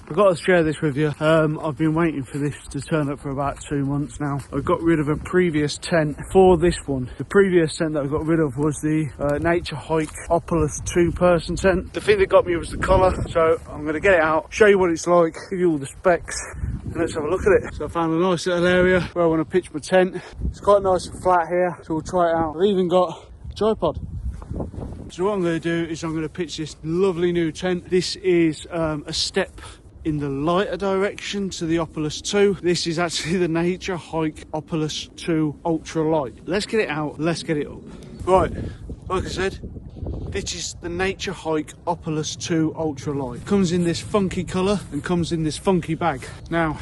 I've got to share this with you. I've been waiting for this to turn up for about 2 months now. I got rid of a previous tent for this one. The previous tent that I got rid of was the Naturehike Opalus 2-person tent. The thing that got me was the collar, so I'm going to get it out, show you what it's like, give you all the specs, and let's have a look at it. So I found a nice little area where I want to pitch my tent. It's quite nice and flat here, so we'll try it out. I've even got a tripod. So what I'm going to do is I'm going to pitch this lovely new tent. This is a step in the lighter direction to the Opalus 2. This is actually the Naturehike Opalus 2 Ultralight. Let's get it out, let's get it up. Right, like I said, this is the Naturehike Opalus 2 Ultralight. Comes in this funky colour and comes in this funky bag. Now,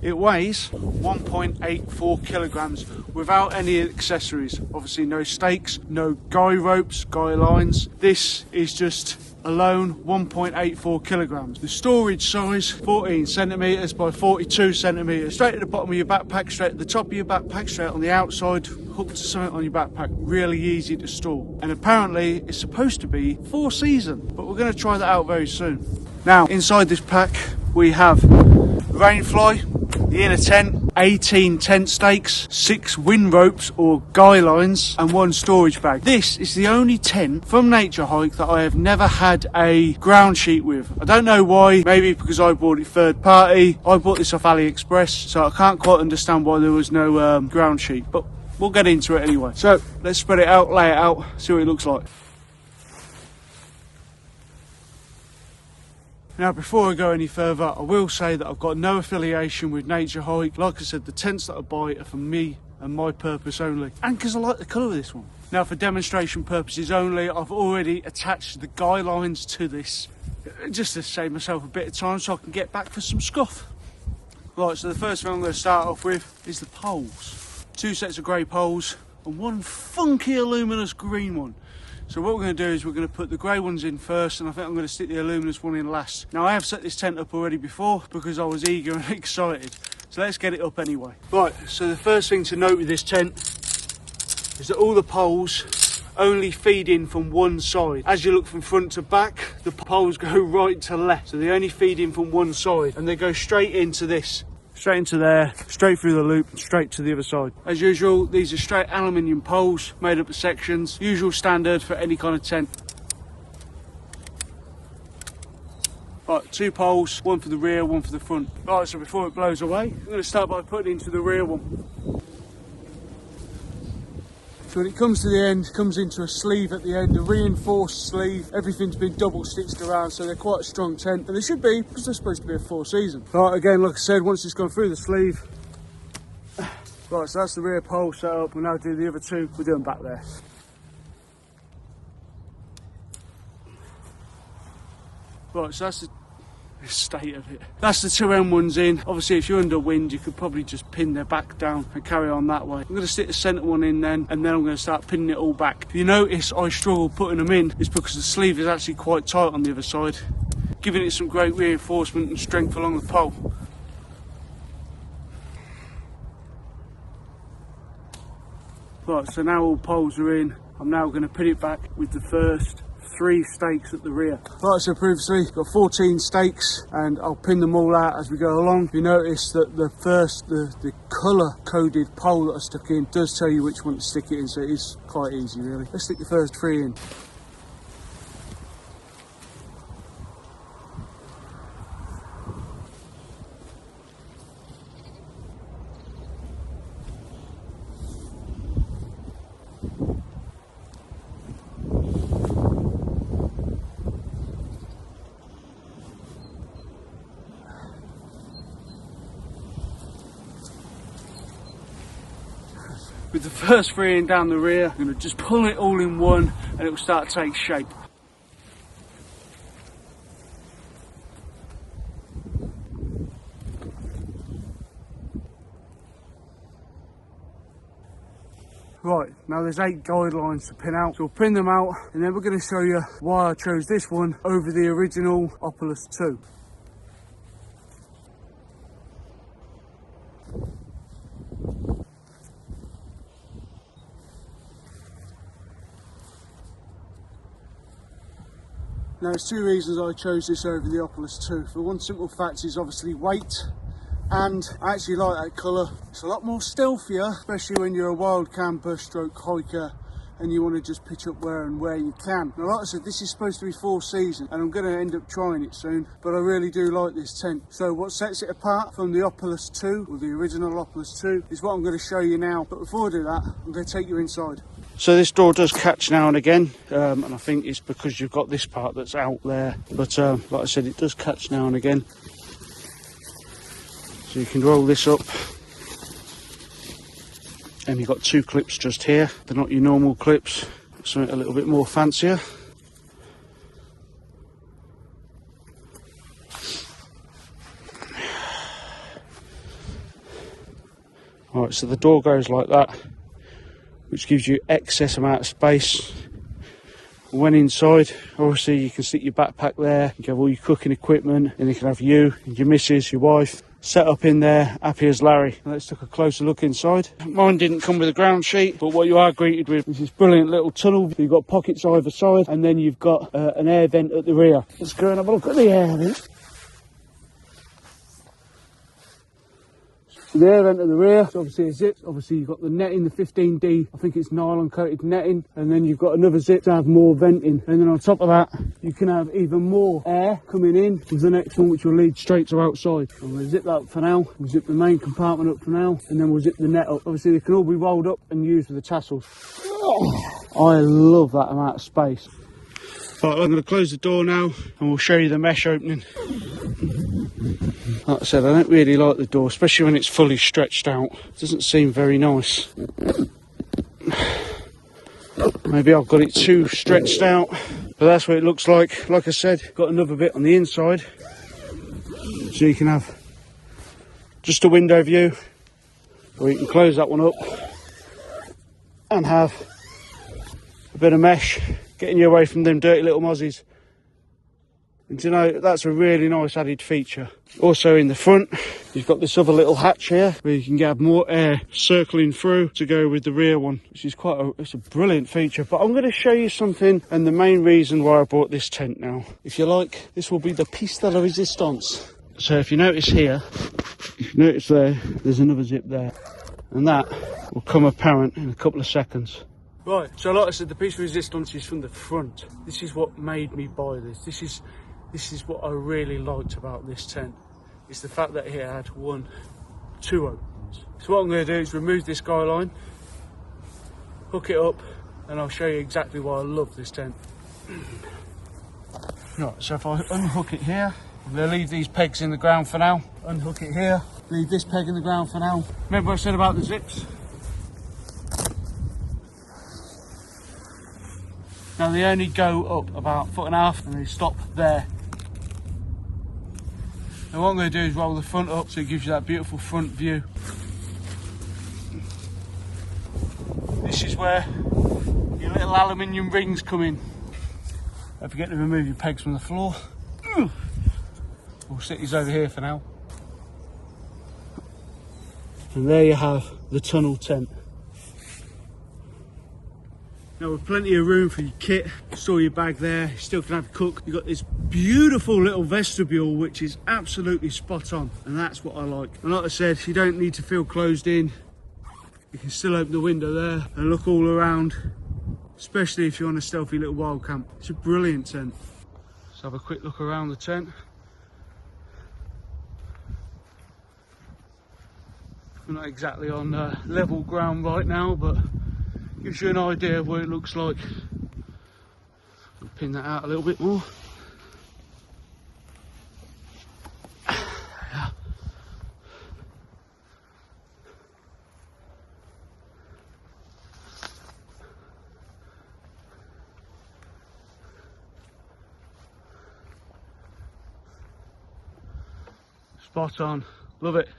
it weighs 1.84 kilograms without any accessories. Obviously no stakes, no guy ropes, guy lines. This is just alone 1.84 kilograms. The storage size 14 centimeters by 42 centimeters. Straight at the bottom of your backpack, straight at the top of your backpack, straight on the outside, hooked to something on your backpack. Really easy to store. And apparently it's supposed to be 4 season, but we're going to try that out very soon. Now inside this pack we have rainfly, the inner tent, 18 tent stakes, 6 wind ropes or guy lines, and 1 storage bag. This is the only tent from Naturehike that I have never had a ground sheet with. I don't know why, maybe because I bought it third party. I bought this off AliExpress, so I can't quite understand why there was no ground sheet, but we'll get into it anyway. So let's spread it out, lay it out, see what it looks like. Now before I go any further, I will say that I've got no affiliation with Naturehike. Like I said, the tents that I buy are for me and my purpose only, and because I like the colour of this one. Now for demonstration purposes only, I've already attached the guy lines to this, just to save myself a bit of time so I can get back for some scuff. Right, so the first thing I'm going to start off with is the poles. 2 sets of grey poles and 1 funky luminous green one. So what we're going to do is we're going to put the grey ones in first, and I think I'm going to stick the luminous one in last. Now I have set this tent up already before because I was eager and excited. So let's get it up anyway. Right, so the first thing to note with this tent is that all the poles only feed in from one side. As you look from front to back, the poles go right to left. So they only feed in from one side and they go straight into this. Straight into there, straight through the loop, and straight to the other side. As usual, these are straight aluminium poles made up of sections, usual standard for any kind of tent. Right, 2 poles, 1 for the rear, 1 for the front. Right, so before it blows away, I'm going to start by putting it into the rear one. So when it comes to the end, it comes into a sleeve at the end, a reinforced sleeve. Everything's been double stitched around, so they're quite a strong tent. And they should be, because they're supposed to be a 4 season. Right, again, like I said, once it's gone through the sleeve. Right, so that's the rear pole set up. We'll now do the other 2. We'll do them back there. Right, so that's the state of it. That's the 2 end ones in. Obviously if you're under wind you could probably just pin their back down and carry on that way. I'm going to stick the centre one in then, and then I'm going to start pinning it all back. If you notice I struggle putting them in, it's because the sleeve is actually quite tight on the other side, giving it some great reinforcement and strength along the pole. Right, so now all poles are in. I'm now going to pin it back with the first 3 stakes at the rear. Right, so previously got 14 stakes and I'll pin them all out as we go along. You notice that the colour coded pole that I stuck in does tell you which one to stick it in, so it is quite easy really. Let's stick the first 3 in. With the first 3 in down the rear, I'm going to just pull it all in one and it will start to take shape. Right, now there's 8 guidelines to pin out, so we'll pin them out and then we're going to show you why I chose this one over the original Opalus 2. Now there's two reasons I chose this over the Opalus 2. For one simple fact is obviously weight, and I actually like that colour. It's a lot more stealthier, especially when you're a wild camper stroke hiker and you want to just pitch up where you can. Now like I said, this is supposed to be 4 season and I'm going to end up trying it soon, but I really do like this tent. So what sets it apart from the Opalus 2, or the original Opalus 2, is what I'm going to show you now. But before I do that, I'm going to take you inside. So this door does catch now and again, and I think it's because you've got this part that's out there, but like I said, it does catch now and again. So you can roll this up, and you've got 2 clips just here. They're not your normal clips, something a little bit more fancier. Alright, so the door goes like that, which gives you excess amount of space. When inside, obviously you can stick your backpack there, you can have all your cooking equipment, and you can have you, your missus, your wife, set up in there, happy as Larry. Let's take a closer look inside. Mine didn't come with a ground sheet, but what you are greeted with is this brilliant little tunnel. You've got pockets either side, and then you've got an air vent at the rear. Let's go and have a look at the air vent. The air vent at the rear, so obviously a zip. Obviously you've got the netting, the 15D, I think it's nylon coated netting, and then you've got another zip to have more venting. And then on top of that, you can have even more air coming in with the next one, which will lead straight to outside. And we'll zip that up for now, we'll zip the main compartment up for now, and then we'll zip the net up. Obviously they can all be rolled up and used with the tassels. Oh, I love that amount of space. Right, I'm going to close the door now, and we'll show you the mesh opening. Like I said, I don't really like the door, especially when it's fully stretched out. It doesn't seem very nice. Maybe I've got it too stretched out, but that's what it looks like. Like I said, got another bit on the inside, so you can have just a window view, or you can close that one up and have a bit of mesh, getting you away from them dirty little mozzies. And you know, that's a really nice added feature. Also in the front, you've got this other little hatch here where you can have more air circling through to go with the rear one, which is it's a brilliant feature. But I'm going to show you something, and the main reason why I bought this tent now. If you like, this will be the piece de la resistance. So if you notice here, if you notice there's another zip there, and that will come apparent in a couple of seconds. Right, so like I said, the piece of resistance is from the front. This is what made me buy this. This is what I really liked about this tent. It's the fact that it had 2 openings. So what I'm going to do is remove this guy line, hook it up, and I'll show you exactly why I love this tent. Right, so if I unhook it here, I'm going to leave these pegs in the ground for now. Unhook it here, leave this peg in the ground for now. Remember what I said about the zips? Now they only go up about 1.5 feet and they stop there. Now what I'm going to do is roll the front up so it gives you that beautiful front view. This is where your little aluminium rings come in. Don't forget to remove your pegs from the floor. We'll sit these over here for now. And there you have the tunnel tent. Now with plenty of room for your kit, store your bag there, you still can have a cook. You've got this beautiful little vestibule which is absolutely spot on, and that's what I like. And like I said, you don't need to feel closed in. You can still open the window there and look all around, especially if you're on a stealthy little wild camp. It's a brilliant tent. Let's have a quick look around the tent. We're not exactly on level ground right now, but gives you an idea of what it looks like. I'll pin that out a little bit more. Yeah. Spot on, love it.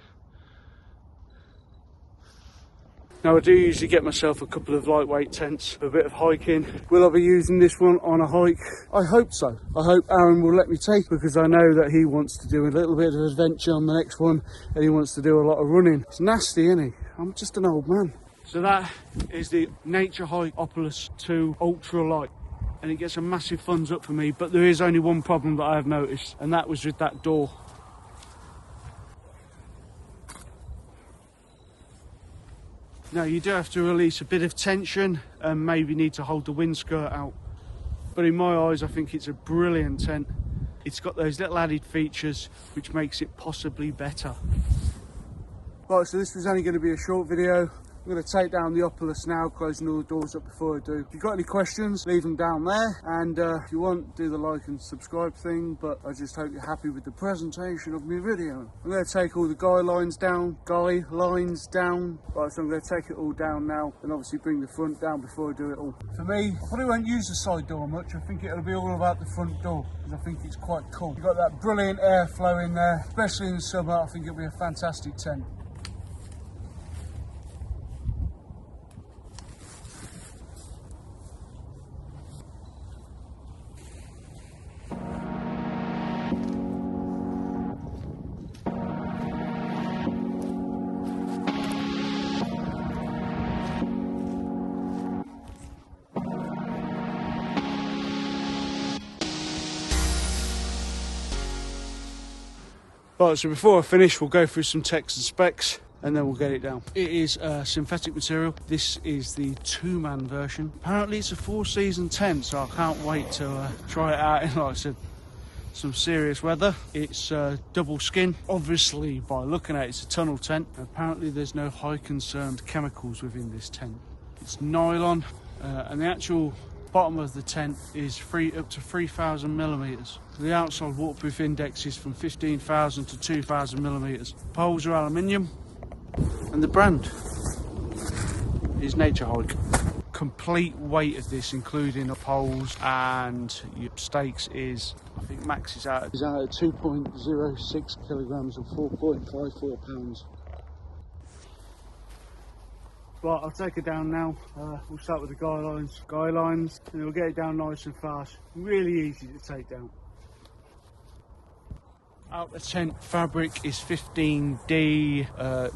Now I do usually get myself a couple of lightweight tents for a bit of hiking. Will I be using this one on a hike? I hope so. I hope Aaron will let me take, because I know that he wants to do a little bit of adventure on the next one, and he wants to do a lot of running. It's nasty, isn't he? I'm just an old man. So that is the Naturehike Opalus 2 Ultralight. and it gets a massive thumbs up for me. But there is only one problem that I have noticed, and that was with that door. Now you do have to release a bit of tension and maybe need to hold the wind skirt out. But in my eyes, I think it's a brilliant tent. It's got those little added features which makes it possibly better. Right, so this was only going to be a short video. I'm going to take down the Opalus now, closing all the doors up before I do. If you've got any questions, leave them down there. And if you want, do the like and subscribe thing. But I just hope you're happy with the presentation of my video. I'm going to take all the guy lines down. Right, so I'm going to take it all down now and obviously bring the front down before I do it all. For me, I probably won't use the side door much. I think it'll be all about the front door because I think it's quite cool. You've got that brilliant airflow in there, especially in the summer. I think it'll be a fantastic tent. Right, so before I finish, we'll go through some text and specs and then we'll get it down. It is a synthetic material. This is the 2-man version. Apparently it's a 4-season tent, so I can't wait to try it out in, like I said, some serious weather. It's double skin. Obviously, by looking at it, it's a tunnel tent. Apparently there's no high concerned chemicals within this tent. It's nylon, and the actual bottom of the tent is up to 3,000 millimeters. The outside waterproof index is from 15,000 to 2,000 millimeters. Poles are aluminium, and the brand is Naturehike. Complete weight of this, including the poles and your stakes, is, I think max is out at 2.06 kilograms or 4.54 pounds. Right, I'll take it down now. We'll start with the guy lines, and we'll get it down nice and fast. Really easy to take down. Outer tent fabric is 15D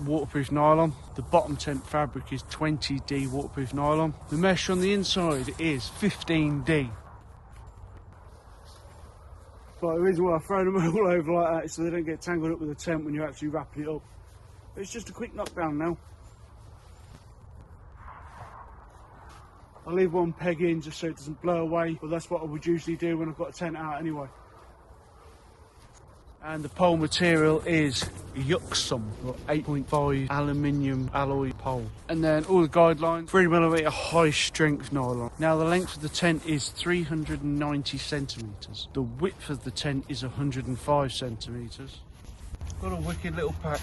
waterproof nylon. The bottom tent fabric is 20D waterproof nylon. The mesh on the inside is 15D. But the reason why I throw them all over like that is so they don't get tangled up with the tent when you're actually wrapping it up. But it's just a quick knockdown now. I leave one peg in just so it doesn't blow away, but that's what I would usually do when I've got a tent out anyway. And the pole material is Yuxum, or 8.5 aluminium alloy pole. And then all the guidelines, 3mm high strength nylon. Now the length of the tent is 390 centimetres. The width of the tent is 105 centimetres. Got a wicked little pack.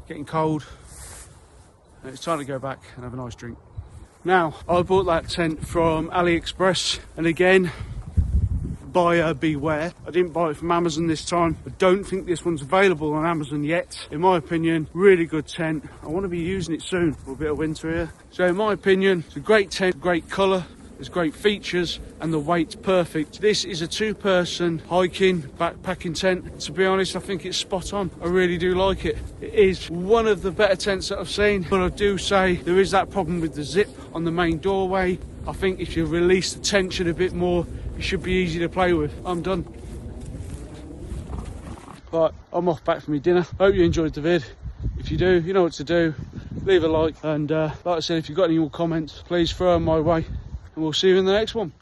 Getting cold, and it's time to go back and have a nice drink. Now, I bought that tent from AliExpress, and again, buyer beware. I didn't buy it from Amazon this time. I don't think this one's available on Amazon yet. In my opinion, really good tent. I want to be using it soon for a bit of winter here. So in my opinion, it's a great tent, great colour. There's great features and the weight's perfect. This is a 2-person hiking, backpacking tent. To be honest, I think it's spot on. I really do like it. It is one of the better tents that I've seen, but I do say there is that problem with the zip on the main doorway. I think if you release the tension a bit more, it should be easy to play with. I'm done. Right, I'm off back for my dinner. Hope you enjoyed the vid. If you do, you know what to do. Leave a like, and like I said, if you've got any more comments, please throw them my way. And we'll see you in the next one.